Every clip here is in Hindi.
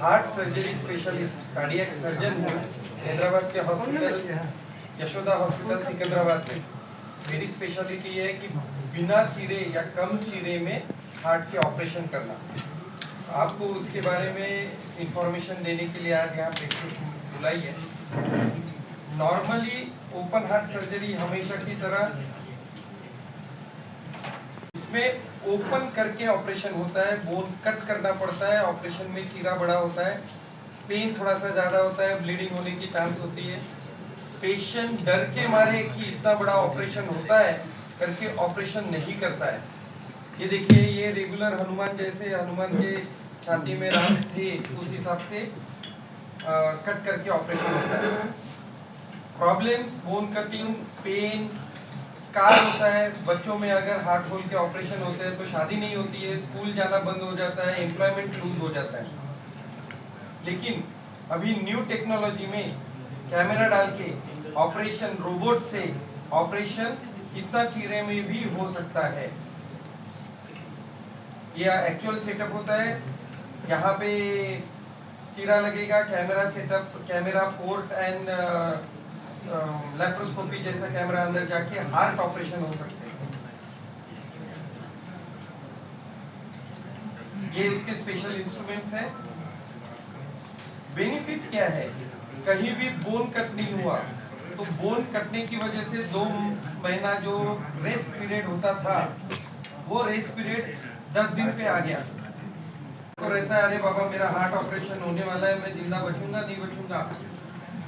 Heart surgery specialist cardiac surgeon हूँ हैदराबाद के हॉस्पिटल यशोदा हॉस्पिटल सिकंदराबाद में। मेरी स्पेशलिटी है कि बिना चीरे या कम चीरे में हार्ट के ऑपरेशन करना। आपको उसके बारे में इंफॉर्मेशन देने के लिए आज यहाँ पे बुलाई है। नॉर्मली ओपन हार्ट सर्जरी हमेशा की तरह इसमें ओपन करके ऑपरेशन होता है, बोन कट करना पड़ता है। ऑपरेशन में चीरा बड़ा होता है, पेन थोड़ा सा ज़्यादा होता है, ब्लीडिंग होने की चांस होती है। पेशेंट डर के मारे कि इतना बड़ा ऑपरेशन होता है करके ऑपरेशन नहीं करता है। ये देखिए, ये रेगुलर हनुमान जैसे हनुमान के छाती में राम थे उस हिसाब से कट करके ऑपरेशन होता है। Problems bone cutting, pain, scar होता है। बच्चों में अगर हार्ट होल के ऑपरेशन होते हैं तो शादी नहीं होती है, स्कूल जाना बंद हो जाता है, एम्प्लॉयमेंट लूज हो जाता है। लेकिन अभी न्यू टेक्नोलॉजी में कैमरा डाल के ऑपरेशन, रोबोट से ऑपरेशन इतना चीरे में भी हो सकता है। यह एक्चुअल सेटअप होता है। यहाँ पे चीरा लगेगा, camera setup, camera port and laparoscopy जैसा कैमरा अंदर जाके हार्ट ऑपरेशन हो सकते हैं। ये उसके स्पेशल इंस्ट्रूमेंट्स हैं। बेनिफिट क्या है? कहीं भी बोन कट नहीं हुआ तो बोन कटने की वजह से 2 महीना जो रेस्ट पीरियड होता था वो रेस्ट पीरियड 10 दिन पे आ गया। तो रहता है, अरे बाबा मेरा हार्ट ऑपरेशन होने वाला है, मैं जिंदा बचूंगा नहीं बचूंगा।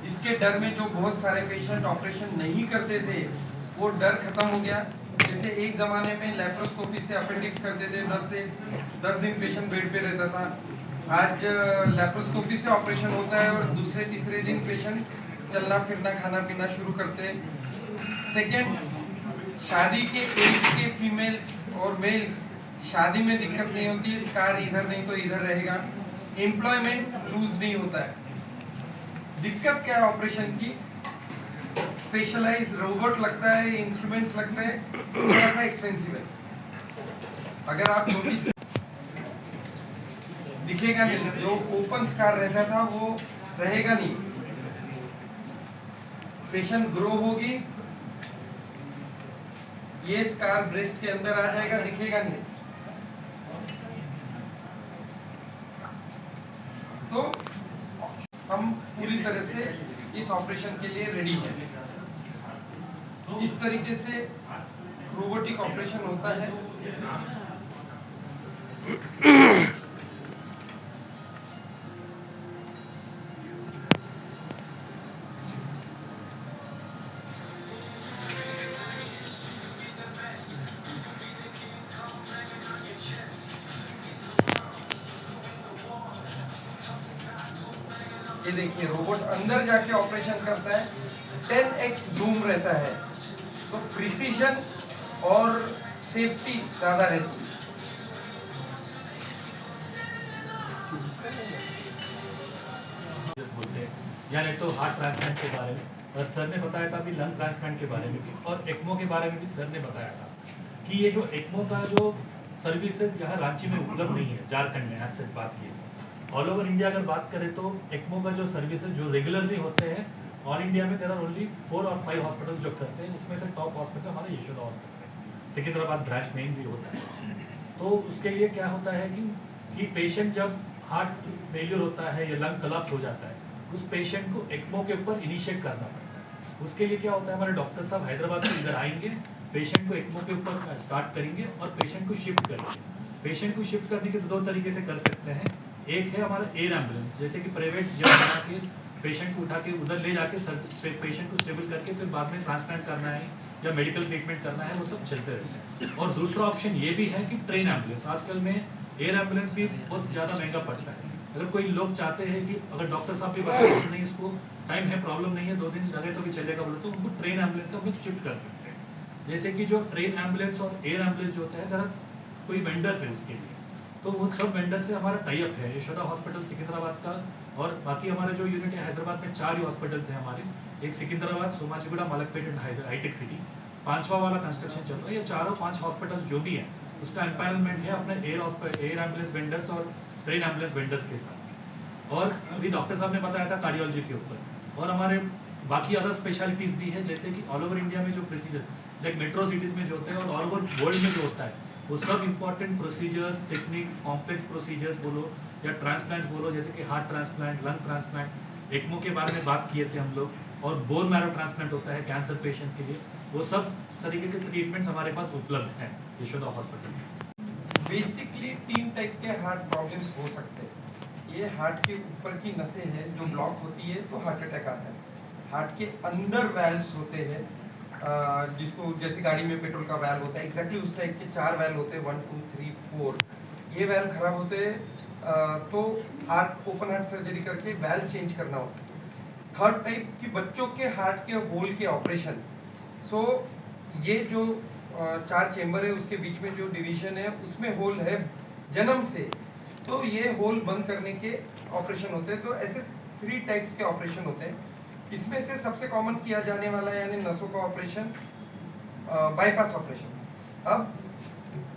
इसके डर में जो बहुत सारे पेशेंट ऑपरेशन नहीं करते थे वो डर खत्म हो गया। जैसे एक ज़माने में लैप्रोस्कोपी से अपेंडिक्स करते थे, 10 दिन पेशेंट बेड पे रहता था। आज लैप्रोस्कोपी से ऑपरेशन होता है और दूसरे तीसरे दिन पेशेंट चलना फिरना खाना पीना शुरू करते हैं। सेकेंड, शादी के एज के फीमेल्स और मेल्स, शादी में दिक्कत नहीं होती, स्कार इधर नहीं तो इधर रहेगा। एम्प्लॉयमेंट लूज नहीं होता है। दिक्कत क्या है ऑपरेशन की? स्पेशलाइज रोबोट लगता है, इंस्ट्रूमेंट्स लगते हैं, थोड़ा सा एक्सपेंसिव है। अगर आप नोटिस दिखेगा नहीं, जो ओपन स्कार रहता था वो रहेगा नहीं। पेशेंट ग्रो होगी, ये स्कार ब्रेस्ट के अंदर आ जाएगा, दिखेगा नहीं। तो हम पूरी तरह से इस ऑपरेशन के लिए रेडी हैं। इस तरीके से रोबोटिक ऑपरेशन होता है। ये देखिए, रोबोट अंदर जाके ऑपरेशन करता है, 10x जूम रहता है, तो प्रिसीजन और सेफ्टी ज्यादा रहती है। या नहीं तो हार्ट ट्रांसप्लांट के बारे में, और सर ने बताया था अभी लंग ट्रांसप्लांट के बारे में भी, और एक्मो के बारे में भी सर ने बताया था कि ये जो एक्मो का जो सर्विसेज यहाँ रांची में उपलब्ध नहीं है, झारखंड में ऐसे बात की। ऑल ओवर इंडिया अगर बात करें तो एक्मो का जो सर्विसेज जो रेगुलरली होते हैं ऑल इंडिया में देर आर ओनली 4 और 5 हॉस्पिटल जो करते हैं। उसमें से टॉप हॉस्पिटल हमारा यशोदा हॉस्पिटल है, सिकंदराबाद ब्रांच मेन भी होता है। तो उसके लिए क्या होता है कि पेशेंट जब हार्ट फेलियर होता है या लंग कोलैप्स हो जाता है, उस पेशेंट को एक्मो के ऊपर इनिशिएट करना पड़ता है। उसके लिए क्या होता है, हमारे डॉक्टर साहब हैदराबाद से इधर आएंगे, पेशेंट को एक्मो के ऊपर स्टार्ट करेंगे और पेशेंट को शिफ्ट करेंगे। पेशेंट को शिफ्ट करने के 2 तरीके से कर सकते हैं। एक है हमारा एयर एम्बुलेंस, जैसे कि प्राइवेट जब बना के पेशेंट को उठा के उधर ले जाके पेशेंट को स्टेबल करके फिर बाद में ट्रांसप्लांट करना है या मेडिकल ट्रीटमेंट करना है, वो सब चलते रहते हैं। और दूसरा ऑप्शन ये भी है कि ट्रेन एम्बुलेंस। आजकल में एयर एम्बुलेंस भी बहुत ज़्यादा महंगा पड़ता है। अगर कोई लोग चाहते हैं कि अगर डॉक्टर साहब भी बताते नहीं, इसको टाइम है, प्रॉब्लम नहीं है, 2 दिन लगे तो भी चलेगा बोले, तो उनको ट्रेन एम्बुलेंस से हम लोग शिफ्ट कर सकते हैं। जैसे कि जो ट्रेन एम्बुलेंस और एयर एम्बुलेंस जो होता है, जरा कोई वेंडर्स है उसके लिए, तो वो सब वेंडर से हमारा टाई अप है। यशोदा हॉस्पिटल सिकंदराबाद का, और बाकी हमारे जो यूनिट है हैदराबाद में 4 ही हॉस्पिटल्स हैं हमारे। एक Secunderabad, Somajiguda, Malakpet and Hitech City. 5वां वाला कंस्ट्रक्शन चल रहा है। ये 4 हॉस्पिटल्स जो भी हैं उसका एम्पानलमेंट है अपने एयर एम्बुलेंस वेंडर्स और ट्रेन एम्बुलेंस वेंडर्स के साथ। और अभी डॉक्टर साहब ने बताया था कार्डियोलॉजी के ऊपर, और हमारे बाकी अदर स्पेशलिटीज़ भी है, जैसे कि ऑल ओवर इंडिया में जो प्रोसीजर लाइक मेट्रो सिटीज़ में जो होते हैं और ऑल ओवर वर्ल्ड में जो होता है, वो सब important procedures, techniques, complex procedures बोलो या ट्रांसप्लांट बोलो, जैसे कि heart transplant, lung transplant, ECMO के बारे में बात किए थे हम लोग, और बोन मैरो ट्रांसप्लांट होता है कैंसर पेशेंट्स के लिए, वो सब तरीके के ट्रीटमेंट्स हमारे पास उपलब्ध हैं यशोदा हॉस्पिटल में। बेसिकली 3 टाइप के हार्ट प्रॉब्लम्स हो सकते हैं। ये हार्ट के ऊपर की नसें हैं जो ब्लॉक होती है तो हार्ट अटैक आता है। हार्ट के अंदर वैल्व्स होते हैं, जिसको जैसे गाड़ी में पेट्रोल का वैल्व होता है, एग्जैक्टली उस टाइप के 4 वैल्व होते हैं, 1 2 3 4। ये वैल्व खराब होते हैं तो हार्ट ओपन हार्ट सर्जरी करके वैल्व चेंज करना होता है। थर्ड टाइप की बच्चों के हार्ट के होल के ऑपरेशन। सो ये जो 4 चेम्बर है उसके बीच में जो डिवीजन है उसमें होल है जन्म से, तो ये होल बंद करने के ऑपरेशन होते हैं। तो ऐसे 3 टाइप्स के ऑपरेशन होते हैं। इसमें से सबसे कॉमन किया जाने वाला यानी नसों का ऑपरेशन बाईपास ऑपरेशन। अब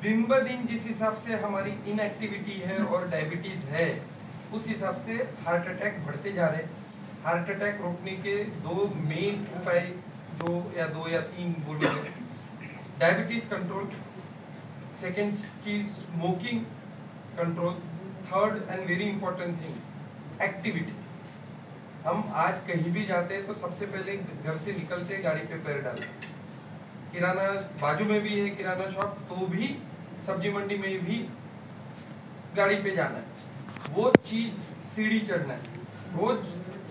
दिन ब दिन जिस हिसाब से हमारी इनएक्टिविटी है और डायबिटीज़ है उस हिसाब से हार्ट अटैक बढ़ते जा रहे हैं। हार्ट अटैक रोकने के 2 मेन उपाय, 2 या 3 बोलोगे। डायबिटीज कंट्रोल, सेकेंड चीज smoking control, third and very important thing activity. हम आज कहीं भी जाते हैं तो सबसे पहले घर से निकलते गाड़ी पे पैर डालते, किराना बाजू में भी है किराना शॉप तो भी, सब्जी मंडी में भी गाड़ी पे जाना है, वो चीज सीढ़ी चढ़ना है, रोज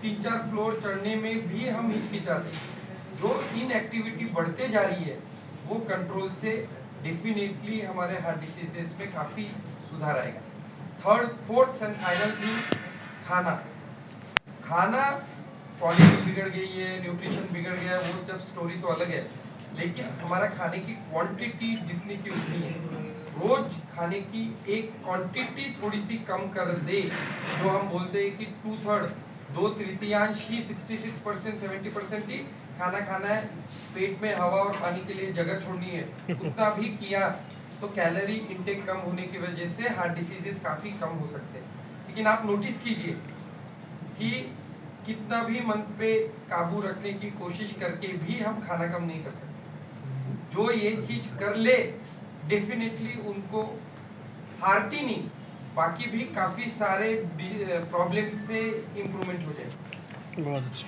3-4 फ्लोर चढ़ने में भी हम हिचकिचाते हैं। जो इनएक्टिविटी बढ़ते जा रही है वो कंट्रोल से डेफिनेटली हमारे हार्ट डिसीजेस में काफ़ी सुधार आएगा। Third, fourth and final thing खाना। खाना क्वालिटी बिगड़ गई है, न्यूट्रिशन बिगड़ गया है, वो जब स्टोरी तो अलग है, लेकिन हमारा खाने की क्वांटिटी जितनी की उतनी है। रोज खाने की एक क्वांटिटी थोड़ी सी कम कर दे, जो हम बोलते हैं कि 2/3 2/3 ही 66% 70% ही खाना खाना है, पेट में हवा और पानी के लिए जगह छोड़नी है, उतना भी किया तो कैलोरी इंटेक कम होने की वजह से हार्ट डिसीजेस काफ़ी कम हो सकते हैं। लेकिन आप नोटिस कीजिए कि कितना भी मन पे काबू रखने की कोशिश करके भी हम खाना कम नहीं कर सकते। जो ये चीज कर ले डेफिनेटली उनको हार्ट ही नहीं बाकी भी काफ़ी सारे प्रॉब्लम से इम्प्रूवमेंट हो जाए। बहुत अच्छा।